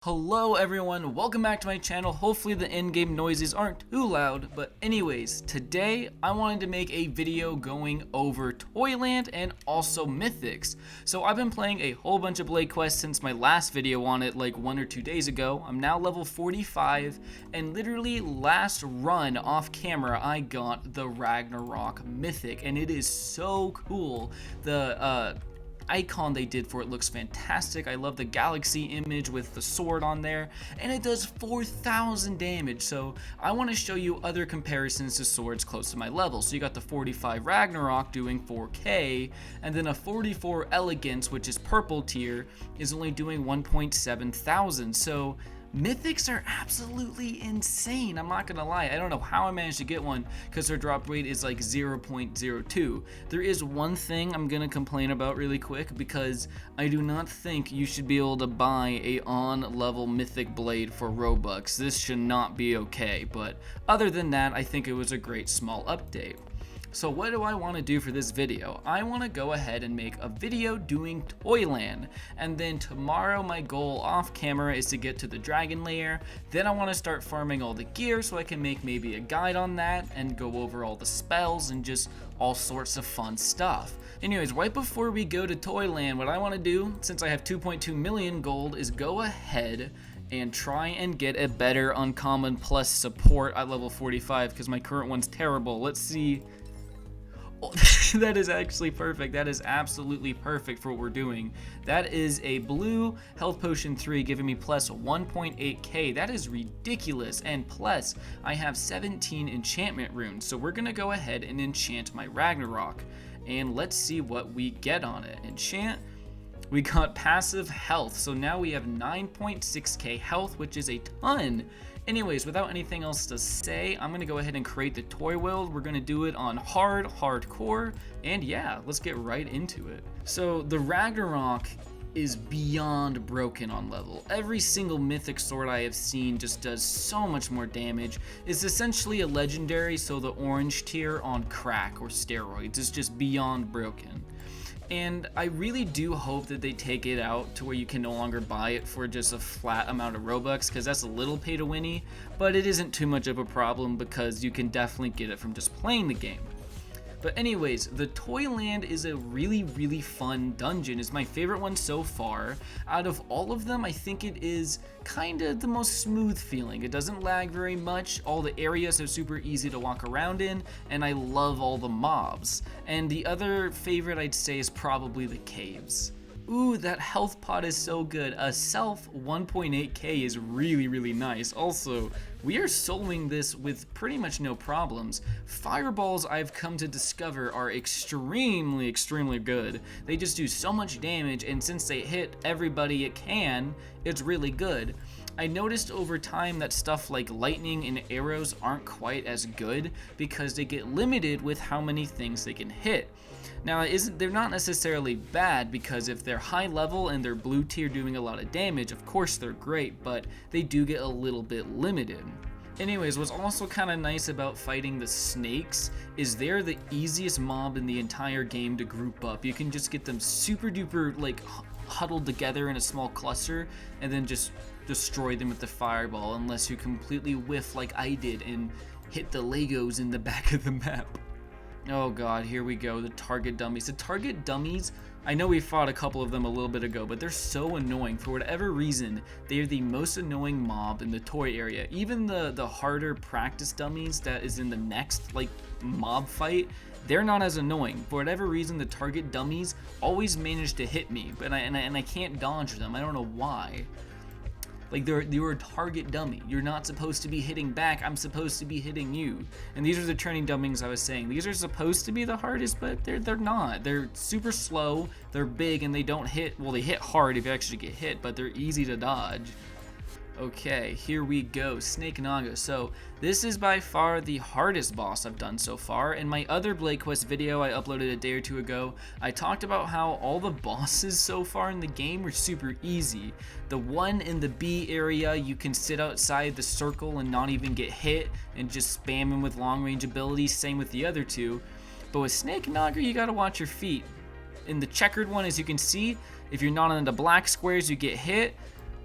Hello everyone, welcome back to my channel. Hopefully the in-game noises aren't too loud, but anyways, today I wanted to make a video going over Toyland and also Mythics. So I've been playing a whole bunch of Blade quests since my last video on it like 1 or 2 days ago. I'm now level 45 and literally last run off camera I got the Ragnarok Mythic and it is so cool. The icon they did for it looks fantastic. I love the galaxy image with the sword on there, and it does 4,000 damage. So I want to show you other comparisons to swords close to my level. So you got the 45 Ragnarok doing 4k, and then a 44 Elegance, which is purple tier, is only doing 1.7 thousand. So Mythics are absolutely insane, I'm not gonna lie. I don't know how I managed to get one because their drop rate is like 0.02. There is one thing I'm gonna complain about really quick because I do not think you should be able to buy a on-level Mythic blade for Robux. This should not be okay, but other than that, I think it was a great small update. So what do I want to do for this video? I want to go ahead and make a video doing Toyland, and then tomorrow my goal off camera is to get to the dragon lair. Then I want to start farming all the gear so I can make maybe a guide on that and go over all the spells and just all sorts of fun stuff. Anyways, right before we go to Toyland, what I want to do, since I have 2.2 million gold, is go ahead and try and get a better uncommon plus support at level 45 because my current one's terrible. Let's see. Oh, that is actually perfect. That is absolutely perfect for what we're doing. That is a blue health potion 3 giving me plus 1.8k. That is ridiculous. And plus I have 17 enchantment runes. So we're gonna go ahead and enchant my Ragnarok and let's see what we get on it. Enchant. We got passive health, so now we have 9.6k health, which is a ton. Anyways, without anything else to say, I'm gonna go ahead and create the toy world. We're gonna do it on hardcore, and yeah, let's get right into it. So the Ragnarok is beyond broken on level. Every single mythic sword I have seen just does so much more damage. It's essentially a legendary, so the orange tier on crack or steroids is just beyond broken. And I really do hope that they take it out to where you can no longer buy it for just a flat amount of Robux, because that's a little pay to winny, but it isn't too much of a problem because you can definitely get it from just playing the game. But anyways, the Toyland is a really fun dungeon. It's my favorite one so far. Out of all of them, I think it is kind of the most smooth feeling. It doesn't lag very much. All the areas are super easy to walk around in, and I love all the mobs. And the other favorite I'd say is probably the caves. Ooh, that health pot is so good. A self 1.8k is really nice. Also, we are soloing this with pretty much no problems. Fireballs, I've come to discover, are extremely good. They just do so much damage, and since they hit everybody it can, it's really good. I noticed over time that stuff like lightning and arrows aren't quite as good because they get limited with how many things they can hit. Now, they're not necessarily bad because if they're high level and they're blue tier doing a lot of damage, of course they're great, but they do get a little bit limited. Anyways, what's also kind of nice about fighting the snakes is they're the easiest mob in the entire game to group up. You can just get them super duper like huddled together in a small cluster and then just destroy them with the fireball, unless you completely whiff like I did and hit the Legos in the back of the map. Oh god, here we go, the target dummies. The target dummies, I know we fought a couple of them a little bit ago, but they're so annoying. For whatever reason, they are the most annoying mob in the toy area. Even the harder practice dummies that is in the next like mob fight, they're not as annoying. For whatever reason, the target dummies always manage to hit me, but I can't dodge them. I don't know why. Like, you're a target dummy. You're not supposed to be hitting back. I'm supposed to be hitting you. And these are the turning dummies I was saying. These are supposed to be the hardest, but they're not. They're super slow, they're big, and they don't hit. Well, they hit hard if you actually get hit, but they're easy to dodge. Okay, here we go, Snake Naga. So this is by far the hardest boss I've done so far. In my other Blade Quest video I uploaded a day or two ago, I talked about how all the bosses so far in the game are super easy. The one in the B area, you can sit outside the circle and not even get hit and just spam him with long range abilities, same with the other two. But with Snake Naga, you gotta watch your feet. In the checkered one, as you can see, if you're not in the black squares, you get hit.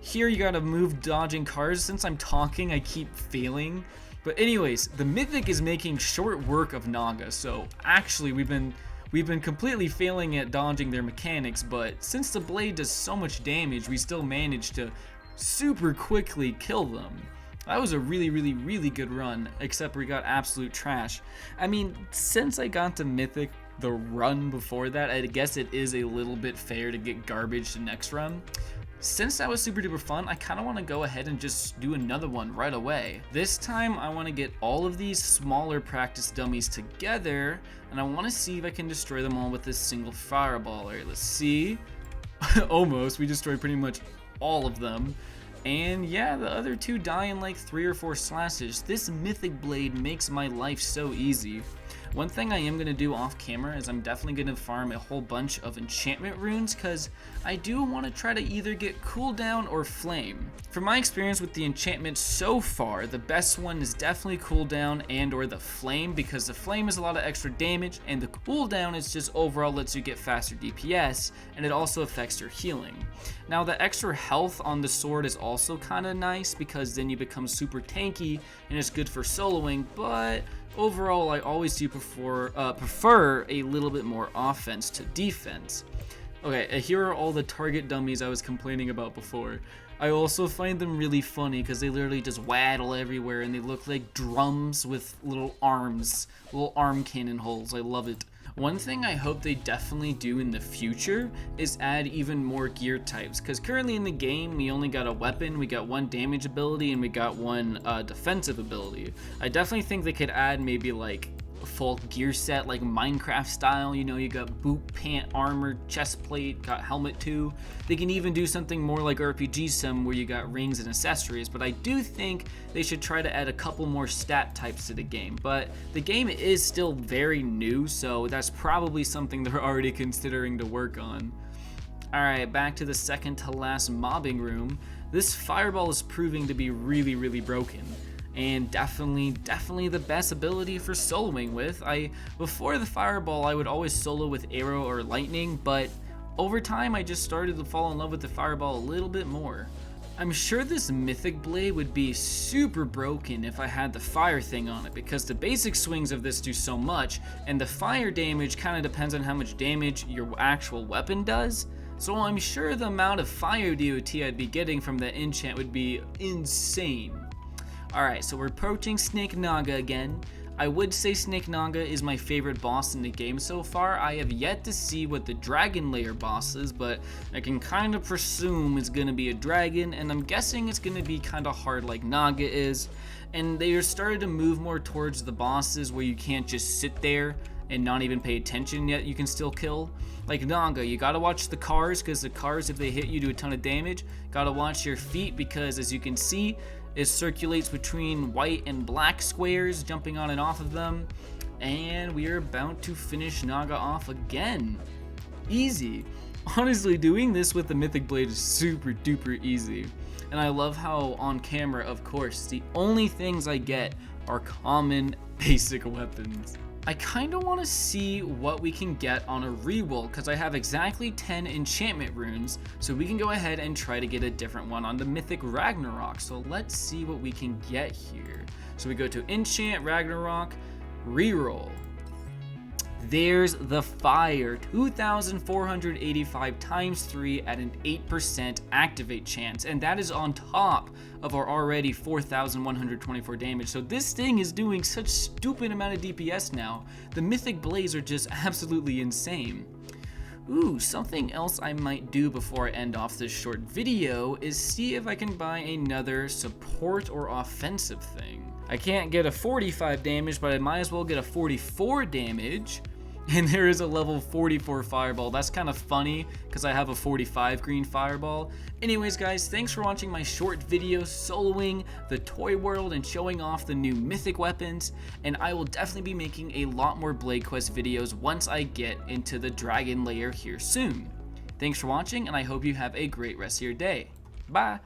Here you gotta move dodging cars. Since I'm talking, I keep failing. But anyways, the Mythic is making short work of Naga, so actually we've been completely failing at dodging their mechanics, but since the blade does so much damage, we still managed to super quickly kill them. That was a really good run, except we got absolute trash. I mean, since I got to Mythic the run before that, I guess it is a little bit fair to get garbage the next run. Since that was super duper fun, I kind of want to go ahead and just do another one right away. This time I want to get all of these smaller practice dummies together, and I want to see if I can destroy them all with this single fireball. Alright, let's see. Almost, we destroyed pretty much all of them. And yeah, the other two die in like 3 or 4 slashes. This Mythic blade makes my life so easy. One thing I am going to do off camera is I'm definitely going to farm a whole bunch of enchantment runes, because I do want to try to either get cooldown or flame. From my experience with the enchantments so far, the best one is definitely cooldown and or the flame, because the flame is a lot of extra damage and the cooldown is just overall lets you get faster DPS, and it also affects your healing. Now the extra health on the sword is also kind of nice, because then you become super tanky and it's good for soloing, but overall, I always do prefer a little bit more offense to defense. Okay, here are all the target dummies I was complaining about before. I also find them really funny because they literally just waddle everywhere and they look like drums with little arms, little arm cannon holes. I love it. One thing I hope they definitely do in the future is add even more gear types, because currently in the game we only got a weapon, we got 1 damage ability, and we got 1 defensive ability. I definitely think they could add maybe like a full gear set like Minecraft style, you know, you got boot, pant, armor, chest plate, got helmet too. They can even do something more like RPG Sim where you got rings and accessories, but I do think they should try to add a couple more stat types to the game. But the game is still very new, so that's probably something they're already considering to work on. Alright, back to the second to last mobbing room. This fireball is proving to be really broken, and definitely the best ability for soloing with. Before the fireball, I would always solo with arrow or lightning, but over time I just started to fall in love with the fireball a little bit more. I'm sure this Mythic blade would be super broken if I had the fire thing on it, because the basic swings of this do so much, and the fire damage kind of depends on how much damage your actual weapon does. So I'm sure the amount of fire DOT I'd be getting from that enchant would be insane. Alright, so we're approaching Snake Naga again. I would say Snake Naga is my favorite boss in the game so far. I have yet to see what the dragon layer boss is, but I can kind of presume it's going to be a dragon, and I'm guessing it's going to be kind of hard like Naga is. And they are starting to move more towards the bosses where you can't just sit there and not even pay attention, yet you can still kill. Like Naga, you gotta watch the cars, because the cars, if they hit you, do a ton of damage. Gotta watch your feet, because as you can see, it circulates between white and black squares, jumping on and off of them. And we are about to finish Naga off again. Easy. Honestly, doing this with the Mythic blade is super duper easy. And I love how on camera, of course, the only things I get are common basic weapons. I kind of want to see what we can get on a reroll, because I have exactly 10 enchantment runes, so we can go ahead and try to get a different one on the Mythic Ragnarok. So let's see what we can get here. So we go to Enchant Ragnarok, reroll. There's the fire, 2,485 times 3 at an 8% activate chance, and that is on top of our already 4,124 damage. So this thing is doing such stupid amount of DPS now. The Mythic Blades are just absolutely insane. Ooh, something else I might do before I end off this short video is see if I can buy another support or offensive thing. I can't get a 45 damage, but I might as well get a 44 damage. And there is a level 44 fireball. That's kind of funny because I have a 45 green fireball. Anyways guys, thanks for watching my short video soloing the toy world and showing off the new mythic weapons. And I will definitely be making a lot more Blade Quest videos once I get into the dragon lair here soon. Thanks for watching, and I hope you have a great rest of your day. Bye!